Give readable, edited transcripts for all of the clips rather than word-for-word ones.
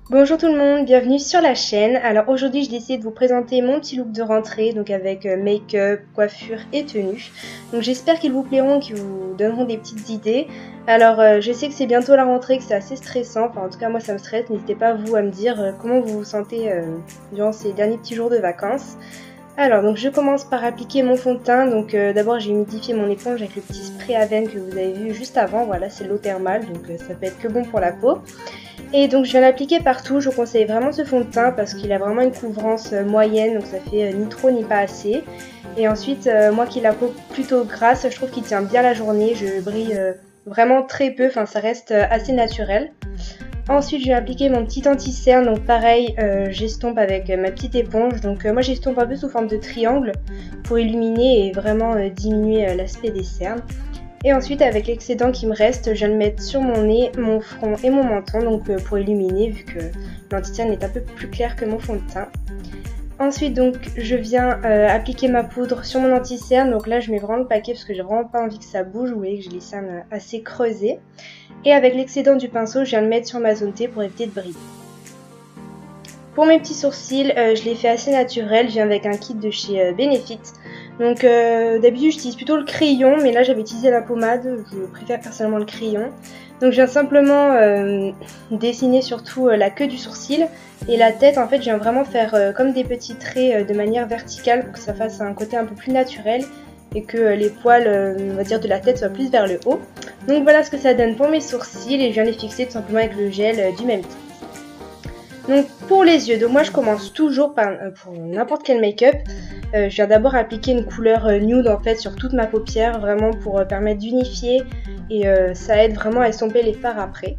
Bonjour tout le monde, bienvenue sur la chaîne. Alors aujourd'hui, j'ai décidé de vous présenter mon petit look de rentrée, donc avec make-up, coiffure et tenue. Donc j'espère qu'ils vous plairont, qu'ils vous donneront des petites idées. Alors je sais que c'est bientôt la rentrée, que c'est assez stressant, enfin en tout cas moi ça me stresse. N'hésitez pas vous à me dire comment vous vous sentez durant ces derniers petits jours de vacances. Alors donc je commence par appliquer mon fond de teint. Donc d'abord j'ai humidifié mon éponge avec le petit spray à veine que vous avez vu juste avant. Voilà, c'est l'eau thermale, donc ça peut être que bon pour la peau. Et donc je viens l'appliquer partout. Je vous conseille vraiment ce fond de teint parce qu'il a vraiment une couvrance moyenne, donc ça fait ni trop ni pas assez. Et ensuite moi qui ai la peau plutôt grasse, je trouve qu'il tient bien la journée. Je brille vraiment très peu, enfin ça reste assez naturel. Ensuite, je vais appliquer mon petit anti-cerne. Donc pareil, j'estompe avec ma petite éponge. Donc moi j'estompe un peu sous forme de triangle pour illuminer et vraiment diminuer l'aspect des cernes. Et ensuite, avec l'excédent qui me reste, je viens le mettre sur mon nez, mon front et mon menton, donc pour illuminer vu que l'anti-cerne est un peu plus clair que mon fond de teint. Ensuite, donc, je viens appliquer ma poudre sur mon anti-cerne. Donc là, je mets vraiment le paquet parce que j'ai vraiment pas envie que ça bouge. Vous voyez que j'ai les cernes assez creusées. Et avec l'excédent du pinceau, je viens le mettre sur ma zone T pour éviter de briller. Pour mes petits sourcils, je les fais assez naturels. Je viens avec un kit de chez Benefit. Donc d'habitude, j'utilise plutôt le crayon, mais là, j'avais utilisé la pommade. Je préfère personnellement le crayon. Donc je viens simplement dessiner surtout la queue du sourcil. Et la tête, en fait, je viens vraiment faire comme des petits traits de manière verticale pour que ça fasse un côté un peu plus naturel et que les poils, on va dire, de la tête soient plus vers le haut. Donc voilà ce que ça donne pour mes sourcils et je viens les fixer tout simplement avec le gel du même type. Donc pour les yeux, donc moi je commence toujours par pour n'importe quel make-up. Je viens d'abord appliquer une couleur nude en fait sur toute ma paupière, vraiment pour permettre d'unifier et ça aide vraiment à estomper les fards après.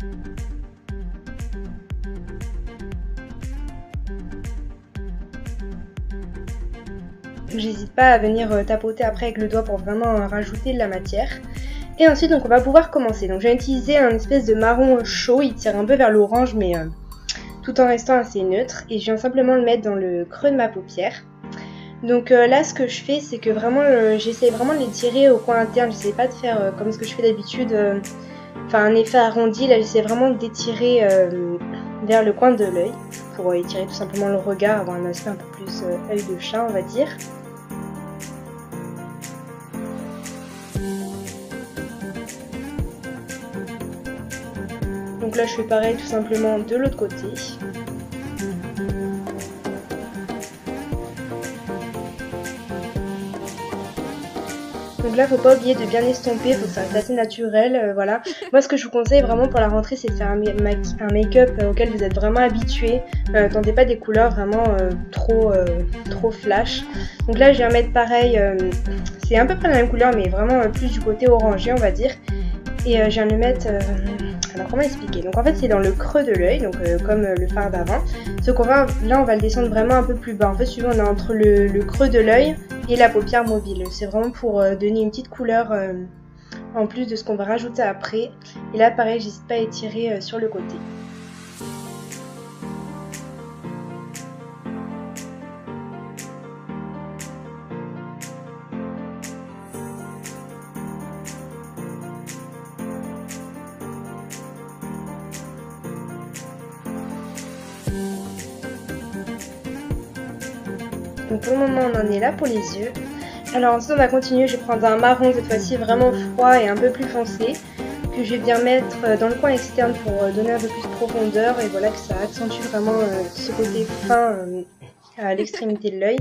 J'hésite pas à venir tapoter après avec le doigt pour vraiment rajouter de la matière. Et ensuite donc on va pouvoir commencer. Donc j'ai utilisé un espèce de marron chaud, il tire un peu vers l'orange mais tout en restant assez neutre. Et je viens simplement le mettre dans le creux de ma paupière. Donc là ce que je fais c'est que vraiment j'essaie vraiment de les tirer au coin interne. J'essaie pas de faire comme ce que je fais d'habitude, enfin un effet arrondi. Là j'essaie vraiment d'étirer vers le coin de l'œil pour étirer tout simplement le regard, avoir un aspect un peu plus œil de chat on va dire. Donc là je fais pareil tout simplement de l'autre côté. Donc là faut pas oublier de bien estomper, faut que ça reste assez naturel, voilà. Moi ce que je vous conseille vraiment pour la rentrée c'est de faire un make-up auquel vous êtes vraiment habitué. Tentez pas des couleurs vraiment trop flash. Donc là je viens mettre pareil, c'est à peu près la même couleur mais vraiment plus du côté orangé on va dire. Et je viens le mettre, alors comment expliquer? Donc en fait c'est dans le creux de l'œil, donc comme le fard d'avant. Sauf qu'on va, là on va le descendre vraiment un peu plus bas. En fait suivant on est entre le creux de l'œil et la paupière mobile. C'est vraiment pour donner une petite couleur en plus de ce qu'on va rajouter après. Et là pareil j'hésite pas à étirer sur le côté. Donc pour le moment on en est là pour les yeux. Alors ensuite on va continuer, je vais prendre un marron cette fois-ci vraiment froid et un peu plus foncé. Que je vais bien mettre dans le coin externe pour donner un peu plus de profondeur et voilà que ça accentue vraiment ce côté fin à l'extrémité de l'œil.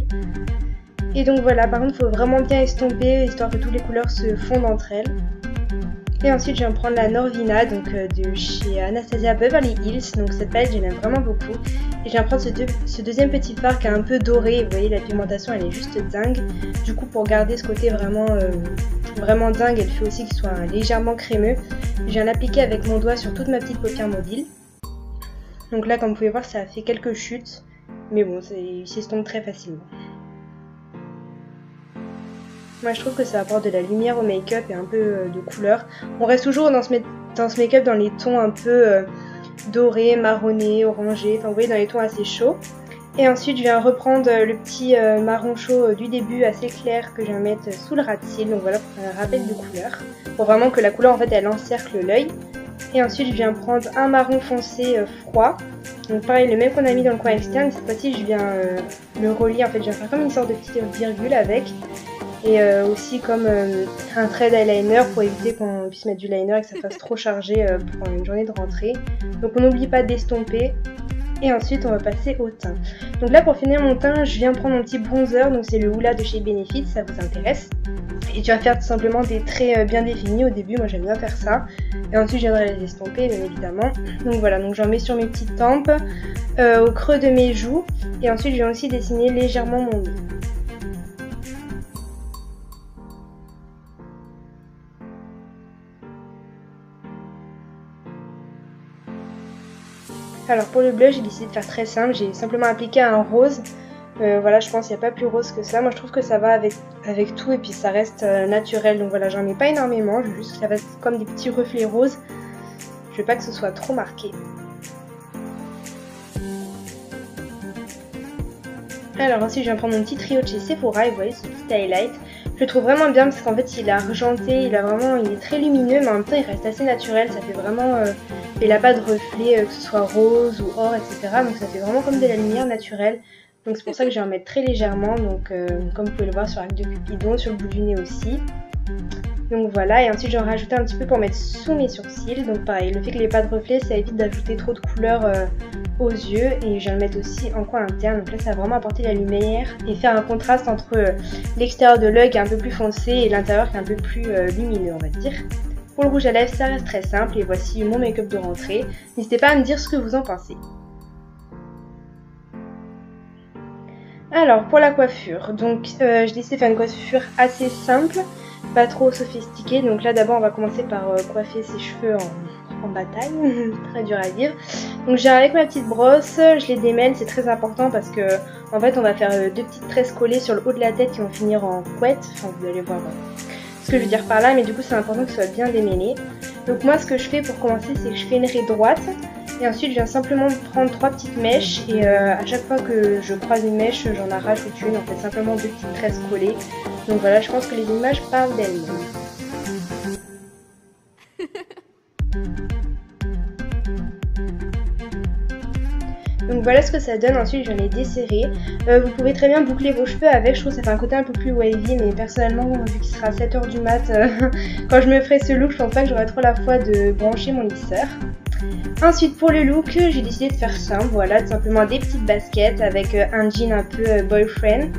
Et donc voilà, par contre il faut vraiment bien estomper histoire que toutes les couleurs se fondent entre elles. Et ensuite je viens prendre la Norvina donc de chez Anastasia Beverly Hills, donc cette palette je l'aime vraiment beaucoup. Et je viens prendre ce deuxième petit fard qui est un peu doré, et vous voyez la pigmentation elle est juste dingue. Du coup pour garder ce côté vraiment dingue, elle fait aussi qu'il soit légèrement crémeux. Je viens l'appliquer avec mon doigt sur toute ma petite paupière mobile. Donc là comme vous pouvez voir ça a fait quelques chutes, mais bon il s'estompe très facilement. Moi je trouve que ça apporte de la lumière au make-up et un peu de couleur. On reste toujours dans ce make-up dans les tons un peu dorés, marronnés, orangés, enfin vous voyez dans les tons assez chauds. Et ensuite je viens reprendre le petit marron chaud du début assez clair que je viens mettre sous le ras de cils. Donc voilà pour faire un rappel de couleur. Pour vraiment que la couleur en fait elle encercle l'œil. Et ensuite je viens prendre un marron foncé froid. Donc pareil, le même qu'on a mis dans le coin externe, cette fois-ci je viens le relier, en fait je viens faire comme une sorte de petite virgule avec. Et aussi comme un trait d'eyeliner pour éviter qu'on puisse mettre du liner et que ça fasse trop chargé pour une journée de rentrée. Donc on n'oublie pas d'estomper. Et ensuite on va passer au teint. Donc là pour finir mon teint, je viens prendre mon petit bronzer, donc c'est le Hoola de chez Benefit, ça vous intéresse. Et tu vas faire tout simplement des traits bien définis au début, moi j'aime bien faire ça. Et ensuite je viendrai les estomper bien évidemment. Donc voilà, donc j'en mets sur mes petites tempes, au creux de mes joues. Et ensuite je viens aussi dessiner légèrement mon nez. Alors pour le blush, j'ai décidé de faire très simple, j'ai simplement appliqué un rose. Voilà, je pense qu'il n'y a pas plus rose que ça. Moi je trouve que ça va avec tout et puis ça reste naturel. Donc voilà, j'en mets pas énormément, je veux juste que ça fasse comme des petits reflets roses. Je veux pas que ce soit trop marqué. Alors ensuite je viens prendre mon petit trio de chez Sephora et vous voyez ce petit highlight. Je le trouve vraiment bien parce qu'en fait il est argenté, il est très lumineux mais en même temps il reste assez naturel, ça fait vraiment... il n'a pas de reflet, que ce soit rose ou or, etc. Donc ça fait vraiment comme de la lumière naturelle. Donc c'est pour ça que je vais en mettre très légèrement, donc comme vous pouvez le voir sur l'arc de Cupidon, sur le bout du nez aussi. Donc voilà, et ensuite j'en rajoute un petit peu pour mettre sous mes sourcils. Donc pareil, le fait qu'il n'y ait pas de reflet, ça évite d'ajouter trop de couleur aux yeux. Et je vais le mettre aussi en coin interne, donc là ça va vraiment apporter la lumière et faire un contraste entre l'extérieur de l'œil qui est un peu plus foncé et l'intérieur qui est un peu plus lumineux, on va dire. Pour le rouge à lèvres, ça reste très simple et voici mon make-up de rentrée. N'hésitez pas à me dire ce que vous en pensez. Alors pour la coiffure, donc j'ai décidé de faire une coiffure assez simple, pas trop sophistiquée. Donc là d'abord on va commencer par coiffer ses cheveux en bataille, très dur à dire. Donc j'ai avec ma petite brosse, je les démêle, c'est très important parce que en fait on va faire deux petites tresses collées sur le haut de la tête qui vont finir en couette, enfin vous allez voir ce que je veux dire par là, mais du coup c'est important que ce soit bien démêlé. Donc moi ce que je fais pour commencer, c'est que je fais une raie droite et ensuite je viens simplement prendre 3 petites mèches et à chaque fois que je croise une mèche, j'en rajoute une, en fait simplement 2 petites tresses collées. Donc voilà, je pense que les images parlent d'elles-mêmes. Donc voilà ce que ça donne, ensuite je viens les desserrer. Vous pouvez très bien boucler vos cheveux avec, je trouve que ça fait un côté un peu plus wavy, mais personnellement vu qu'il sera 7 h du mat, quand je me ferai ce look, je pense pas que j'aurai trop la foi de brancher mon lisseur. Ensuite pour le look, j'ai décidé de faire simple, voilà, tout simplement des petites baskets avec un jean un peu boyfriend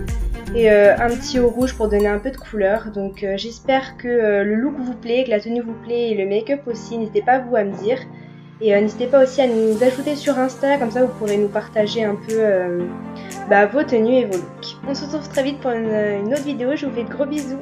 et un petit haut rouge pour donner un peu de couleur. Donc j'espère que le look vous plaît, que la tenue vous plaît et le make-up aussi, n'hésitez pas vous à me dire. Et n'hésitez pas aussi à nous ajouter sur Insta, comme ça vous pourrez nous partager un peu vos tenues et vos looks. On se retrouve très vite pour une autre vidéo, je vous fais de gros bisous.